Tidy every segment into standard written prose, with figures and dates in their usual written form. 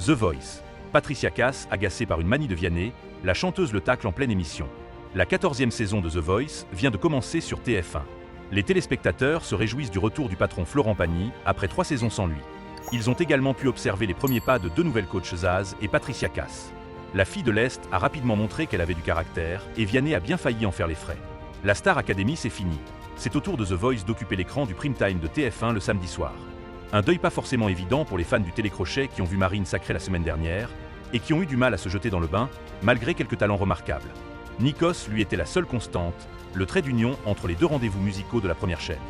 The Voice. Patricia Cass, agacée par une manie de Vianney, la chanteuse le tacle en pleine émission. La 14e saison de The Voice vient de commencer sur TF1. Les téléspectateurs se réjouissent du retour du patron Florent Pagny après 3 saisons sans lui. Ils ont également pu observer les premiers pas de deux nouvelles coachs Zaz et Patricia Cass. La fille de l'Est a rapidement montré qu'elle avait du caractère et Vianney a bien failli en faire les frais. La Star Academy, c'est fini. C'est au tour de The Voice d'occuper l'écran du prime time de TF1 le samedi soir. Un deuil pas forcément évident pour les fans du télécrochet qui ont vu Marine sacrée la semaine dernière et qui ont eu du mal à se jeter dans le bain, malgré quelques talents remarquables. Nikos, lui, était la seule constante, le trait d'union entre les deux rendez-vous musicaux de la première chaîne.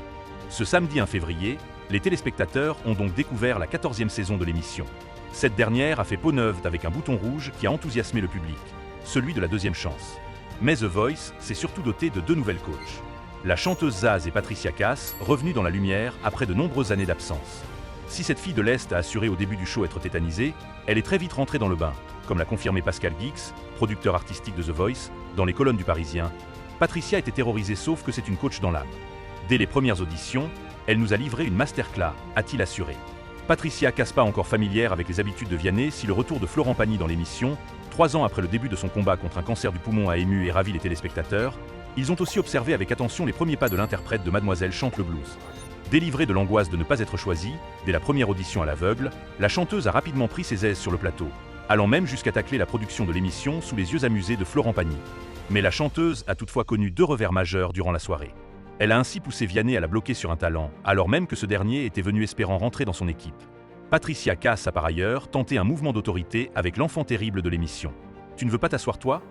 Ce samedi 1 février, les téléspectateurs ont donc découvert la 14e saison de l'émission. Cette dernière a fait peau neuve avec un bouton rouge qui a enthousiasmé le public, celui de la deuxième chance. Mais The Voice s'est surtout doté de deux nouvelles coachs. La chanteuse Zaz et Patricia Cass, revenues dans la lumière après de nombreuses années d'absence. Si cette fille de l'Est a assuré au début du show être tétanisée, elle est très vite rentrée dans le bain, comme l'a confirmé Pascal Guix, producteur artistique de The Voice, dans les colonnes du Parisien. Patricia était terrorisée sauf que c'est une coach dans l'âme. Dès les premières auditions, elle nous a livré une masterclass, a-t-il assuré. Patricia Cass pas encore familière avec les habitudes de Vianney si le retour de Florent Pagny dans l'émission, 3 ans après le début de son combat contre un cancer du poumon a ému et ravi les téléspectateurs, ils ont aussi observé avec attention les premiers pas de l'interprète de Mademoiselle chante le blues. Délivrée de l'angoisse de ne pas être choisie, dès la première audition à l'aveugle, la chanteuse a rapidement pris ses aises sur le plateau, allant même jusqu'à tacler la production de l'émission sous les yeux amusés de Florent Pagny. Mais la chanteuse a toutefois connu 2 revers majeurs durant la soirée. Elle a ainsi poussé Vianney à la bloquer sur un talent, alors même que ce dernier était venu espérant rentrer dans son équipe. Patricia Cass a par ailleurs tenté un mouvement d'autorité avec l'enfant terrible de l'émission. « Tu ne veux pas t'asseoir toi ?»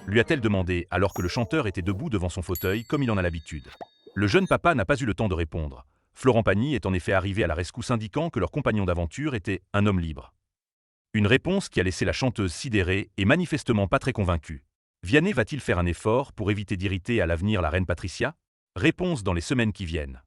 lui a-t-elle demandé alors que le chanteur était debout devant son fauteuil comme il en a l'habitude. Le jeune papa n'a pas eu le temps de répondre. Florent Pagny est en effet arrivé à la rescousse indiquant que leur compagnon d'aventure était un homme libre. Une réponse qui a laissé la chanteuse sidérée et manifestement pas très convaincue. Vianney va-t-il faire un effort pour éviter d'irriter à l'avenir la reine Patricia? Réponse dans les semaines qui viennent.